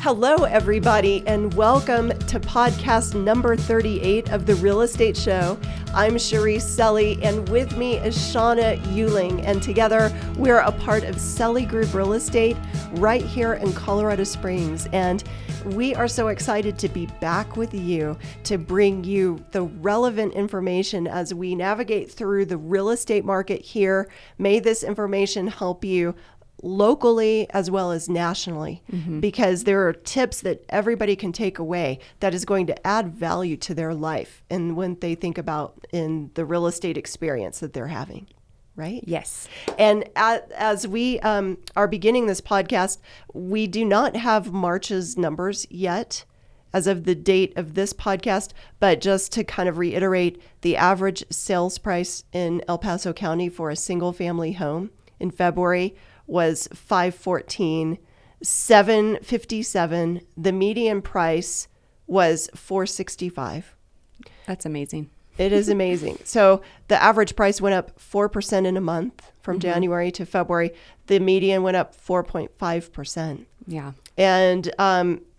Hello, everybody, and welcome to podcast number 38 of The Real Estate Show. I'm Cherise Selly, and with me is Shawna Uehling, and together we're a part of Selly Group Real Estate right here in Colorado Springs. And we are so excited to be back with you to bring you the relevant information as we navigate through the real estate market here. May this information help you locally as well as nationally, because there are tips that everybody can take away that is going to add value to their life and when they think about in the real estate experience that they're having, right? Yes. And as we are beginning this podcast, we do not have March's numbers yet as of the date of this podcast, but just to kind of reiterate, the average sales price in El Paso County for a single family home in February was $514, $757. The median price was $465. That's amazing. It is amazing. So the average price went up 4% in a month from January to February. The median went up 4.5%. Yeah. And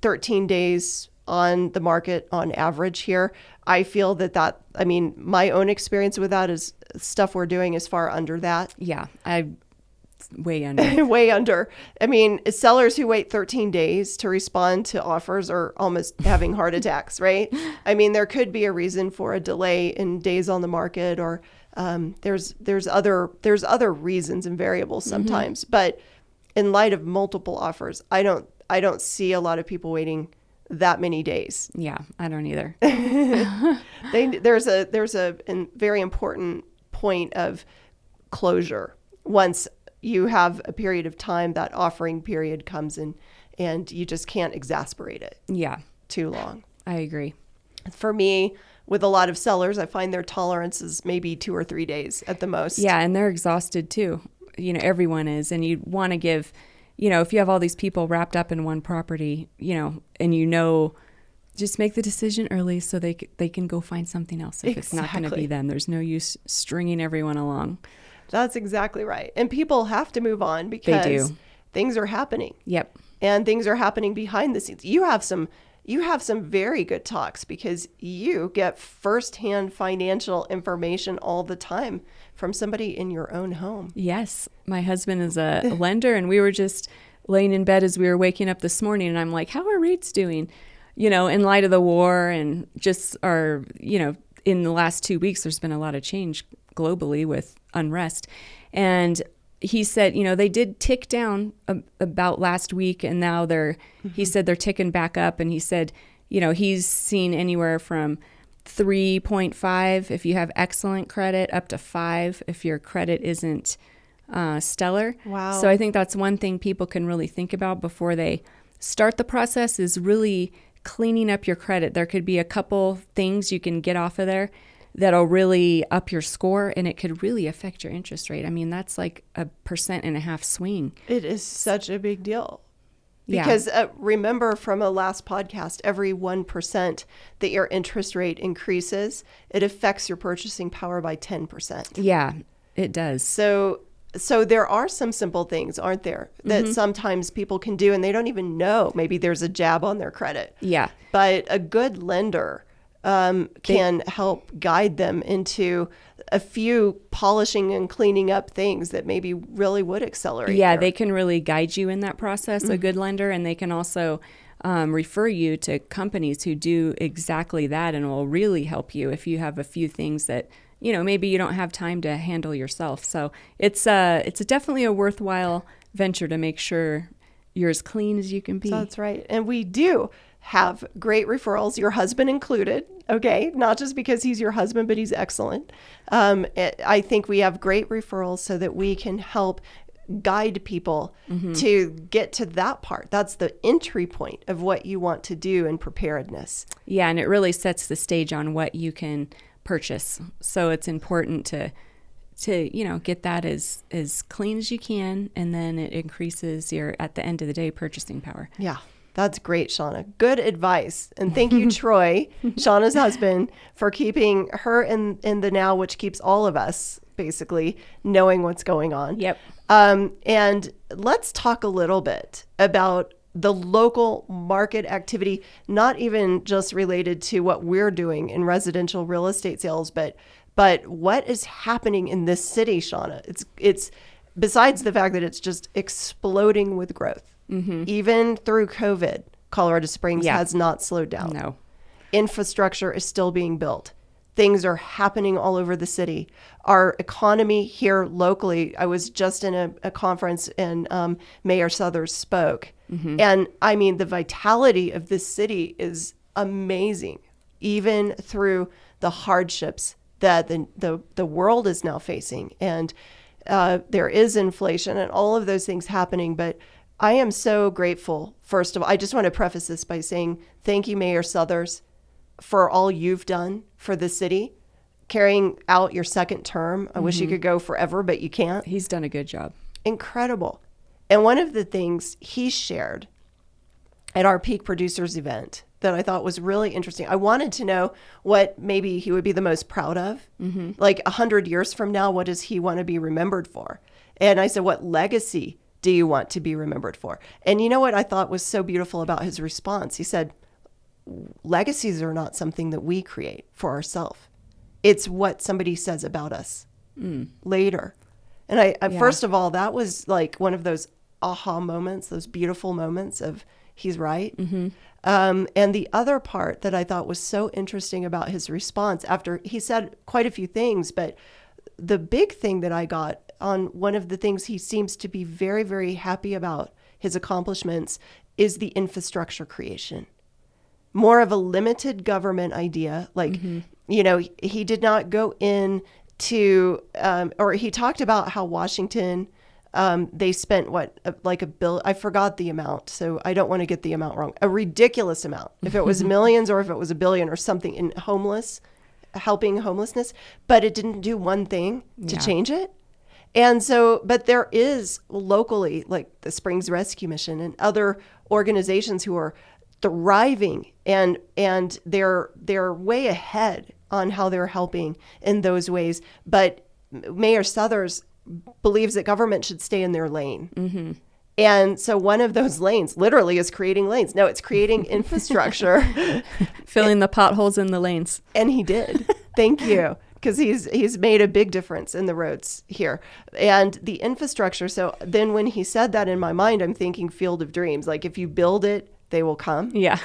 13 days on the market on average here. I feel I mean, my own experience with that is stuff we're doing is far under that. Yeah. Way under. Way under. I mean, sellers who wait 13 days to respond to offers are almost having heart attacks, right? I mean, there could be a reason for a delay in days on the market, or there's other reasons and variables sometimes. But in light of multiple offers, I don't see a lot of people waiting that many days. Yeah, I don't either. There's a very important point of closure once you have a period of time, that offering period comes in, and you just can't exasperate it. Yeah. Too long. I agree. For me, with a lot of sellers, I find their tolerance is maybe 2 or 3 days at the most. Yeah, and they're exhausted too. You know, everyone is, and you want to give, if you have all these people wrapped up in one property, and just make the decision early so they can go find something else if it's not going to be them. There's no use stringing everyone along. That's exactly right. And people have to move on because things are happening. Yep. And things are happening behind the scenes. You have some very good talks because you get firsthand financial information all the time from somebody in your own home. Yes. My husband is a lender, and we were just laying in bed as we were waking up this morning, and I'm like, how are rates doing? In light of the war and just in the last 2 weeks, there's been a lot of change globally with unrest. And he said, they did tick down about last week, and now he said they're ticking back up. And he said, he's seen anywhere from 3.5 if you have excellent credit, up to 5 if your credit isn't stellar. Wow. So I think that's one thing people can really think about before they start the process, is really cleaning up your credit. There could be a couple things you can get off of there that'll really up your score, and it could really affect your interest rate. I mean, that's like 1.5% swing. It is such a big deal. Because remember from a last podcast, every 1% that your interest rate increases, it affects your purchasing power by 10%. Yeah, it does. So there are some simple things, aren't there, that sometimes people can do, and they don't even know. Maybe there's a jab on their credit. Yeah. But a good lender can help guide them into a few polishing and cleaning up things that maybe really would accelerate. Yeah, they can really guide you in that process, a good lender, and they can also refer you to companies who do exactly that and will really help you if you have a few things that, maybe you don't have time to handle yourself. So it's definitely a worthwhile venture to make sure you're as clean as you can be. So that's right. And we do have great referrals, your husband included, okay? Not just because he's your husband, but he's excellent. I think we have great referrals so that we can help guide people to get to that part. That's the entry point of what you want to do in preparedness. Yeah, and it really sets the stage on what you can purchase. So it's important to get that as clean as you can, and then it increases your, at the end of the day, purchasing power. Yeah. That's great, Shawna. Good advice. And thank you, Troy, Shawna's husband, for keeping her in the now, which keeps all of us basically knowing what's going on. Yep. And let's talk a little bit about the local market activity, not even just related to what we're doing in residential real estate sales, but what is happening in this city, Shawna. It's besides the fact that it's just exploding with growth. Even through COVID, Colorado Springs has not slowed down. No. Infrastructure is still being built. Things are happening all over the city. Our economy here locally, I was just in a conference and Mayor Suthers spoke. And I mean, the vitality of this city is amazing, even through the hardships that the world is now facing. And there is inflation and all of those things happening. But I am so grateful. First of all, I just want to preface this by saying thank you, Mayor Suthers, for all you've done for the city, carrying out your second term. I wish you could go forever, but you can't. He's done a good job. Incredible. And one of the things he shared at our Peak Producers event that I thought was really interesting, I wanted to know what maybe he would be the most proud of. Like 100 years from now, what does he want to be remembered for? And I said, what legacy do you want to be remembered for? And you know what I thought was so beautiful about his response? He said, legacies are not something that we create for ourselves. It's what somebody says about us later. And I first of all, that was like one of those aha moments, those beautiful moments of he's right. And the other part that I thought was so interesting about his response after he said quite a few things, but the big thing that I got on one of the things he seems to be very, very happy about his accomplishments is the infrastructure creation. More of a limited government idea. Like, you know, he did not go in to, or he talked about how Washington, they spent like $1 billion. I forgot the amount, so I don't want to get the amount wrong. A ridiculous amount. If it was millions or if it was $1 billion or something in helping homelessness, but it didn't do one thing to change it. And so, but there is locally, like the Springs Rescue Mission and other organizations who are thriving and they're way ahead on how they're helping in those ways. But Mayor Suthers believes that government should stay in their lane. And so one of those lanes literally is creating lanes. No, it's creating infrastructure. Filling the potholes in the lanes. And he did. Thank you. Because he's made a big difference in the roads here and the infrastructure. So then when he said that, in my mind, I'm thinking Field of Dreams. Like if you build it, they will come. Yeah.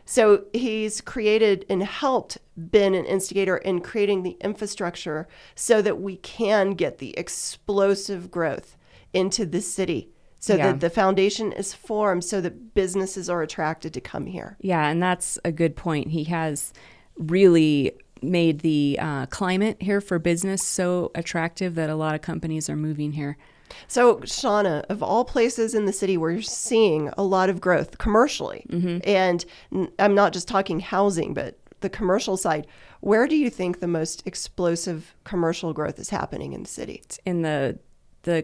So he's created and helped been an instigator in creating the infrastructure so that we can get the explosive growth into this city. So that the foundation is formed so that businesses are attracted to come here. Yeah, and that's a good point. He has really made the climate here for business so attractive that a lot of companies are moving here. So, Shawna, of all places in the city where you're seeing a lot of growth commercially, and I'm not just talking housing, but the commercial side, where do you think the most explosive commercial growth is happening in the city? It's in the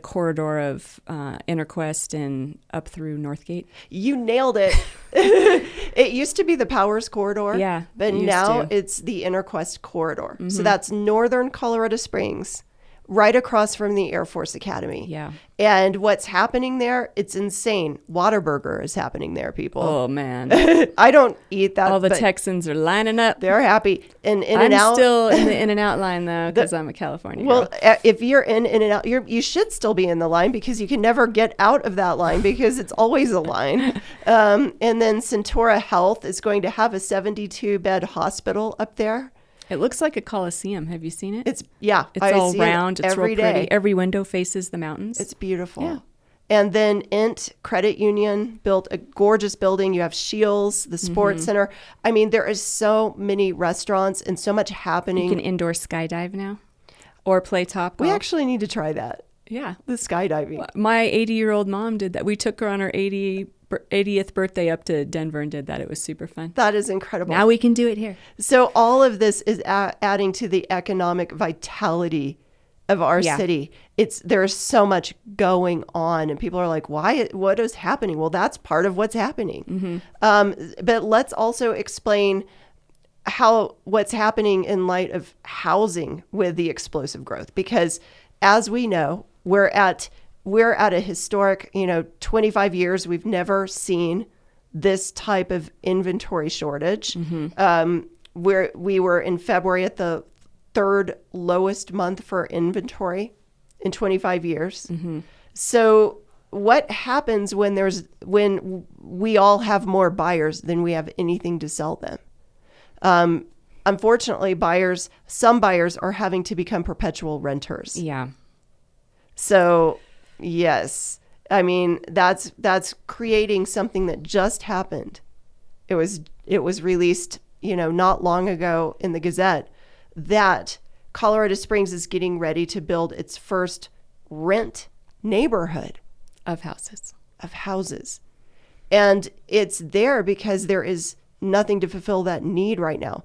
corridor of Interquest and up through Northgate. You nailed it. It used to be the Powers corridor. Yeah. But now it's the Interquest corridor. So that's northern Colorado Springs, right across from the Air Force Academy. Yeah. And what's happening there, it's insane. Whataburger is happening there, people. Oh, man. I don't eat that. All the Texans are lining up. They're happy. And I'm still in the In-N-Out line, though, because I'm a California girl. Well, if you're in In-N-Out, you should still be in the line because you can never get out of that line because it's always a line. And then Centura Health is going to have a 72-bed hospital up there. It looks like a coliseum. Have you seen it? It's I all round. It's every real pretty. day. Every window faces the mountains. It's beautiful. Yeah. And then Int Credit Union built a gorgeous building. You have Shields, the sports center. I mean, there is so many restaurants and so much happening. You can indoor skydive now or play Top Golf. We actually need to try that. Yeah. The skydiving. My 80-year-old mom did that. We took her on her 80th birthday up to Denver and did that. It was super fun. That is incredible. Now we can do it here. So all of this is adding to the economic vitality of our city. There's so much going on and people are like, why? What is happening? Well, that's part of what's happening. But let's also explain what's happening in light of housing with the explosive growth, because as we know, we're at we're at a historic, 25 years. We've never seen this type of inventory shortage. We were in February at the third lowest month for inventory in 25 years. So what happens when we all have more buyers than we have anything to sell them? Unfortunately, some buyers are having to become perpetual renters. Yeah. So yes, I mean, that's creating something that just happened. It was released, not long ago in the Gazette, that Colorado Springs is getting ready to build its first rent neighborhood Of houses. And it's there because there is nothing to fulfill that need right now.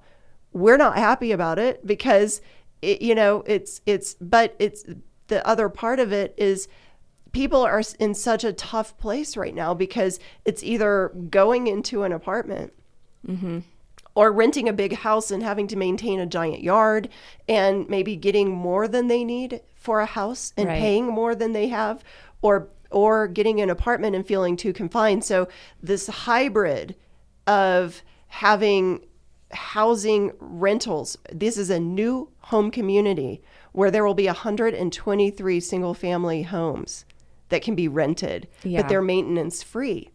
We're not happy about it because but the other part of it is people are in such a tough place right now because it's either going into an apartment or renting a big house and having to maintain a giant yard and maybe getting more than they need for a house and paying more than they have, or getting an apartment and feeling too confined. So this hybrid of having housing rentals, this is a new home community where there will be 123 single family homes that can be rented, but they're maintenance free.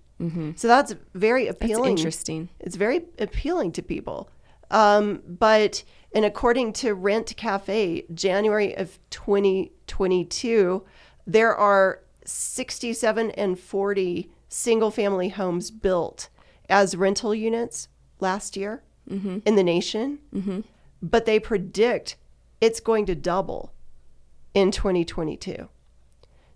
So that's very appealing. That's interesting. It's very appealing to people. But according to Rent Cafe, January of 2022, there are 67 and 40 single family homes built as rental units last year in the nation. But they predict it's going to double in 2022.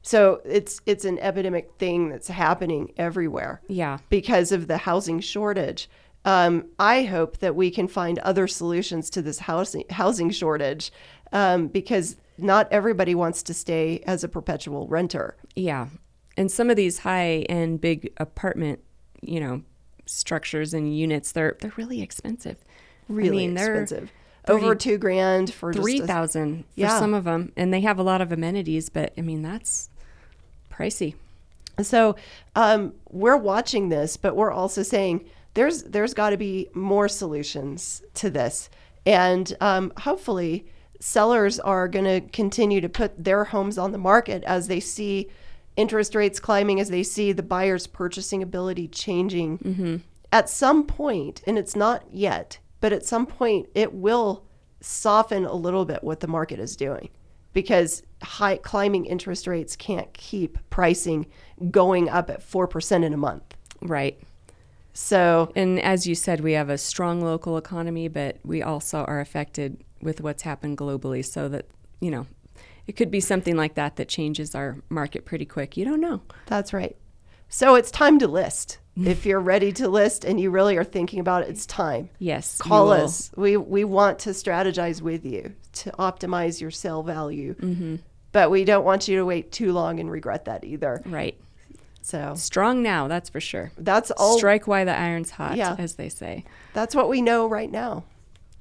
So it's an epidemic thing that's happening everywhere. Yeah. Because of the housing shortage. I hope that we can find other solutions to this housing shortage because not everybody wants to stay as a perpetual renter. Yeah. And some of these high-end big apartment, structures and units, they're really expensive. Really expensive. Over $2,000 for $3,000 for some of them. And they have a lot of amenities, but that's pricey. So we're watching this, but we're also saying there's got to be more solutions to this. And hopefully sellers are going to continue to put their homes on the market as they see interest rates climbing, as they see the buyer's purchasing ability changing. At some point, and it's not yet, but at some point it will soften a little bit what the market is doing, because high climbing interest rates can't keep pricing going up at 4% in a month. Right. So, and as you said, we have a strong local economy, but we also are affected with what's happened globally, so that, it could be something like that changes our market pretty quick. You don't know. That's right. So it's time to list. If you're ready to list and you really are thinking about it, it's time. Yes. Call us. We want to strategize with you to optimize your sale value. But we don't want you to wait too long and regret that either. Right. So strong now, that's for sure. That's all. Strike while the iron's hot, as they say. That's what we know right now,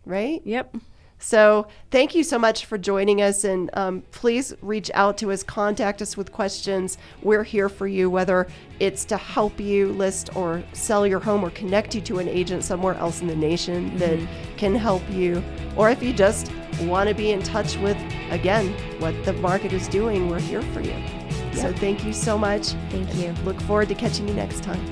right? Yep. So thank you so much for joining us, and please reach out to us, contact us with questions. We're here for you, whether it's to help you list or sell your home or connect you to an agent somewhere else in the nation that can help you, or if you just want to be in touch with, again, what the market is doing, we're here for you. Yep. So thank you so much. Thank you. Look forward to catching you next time.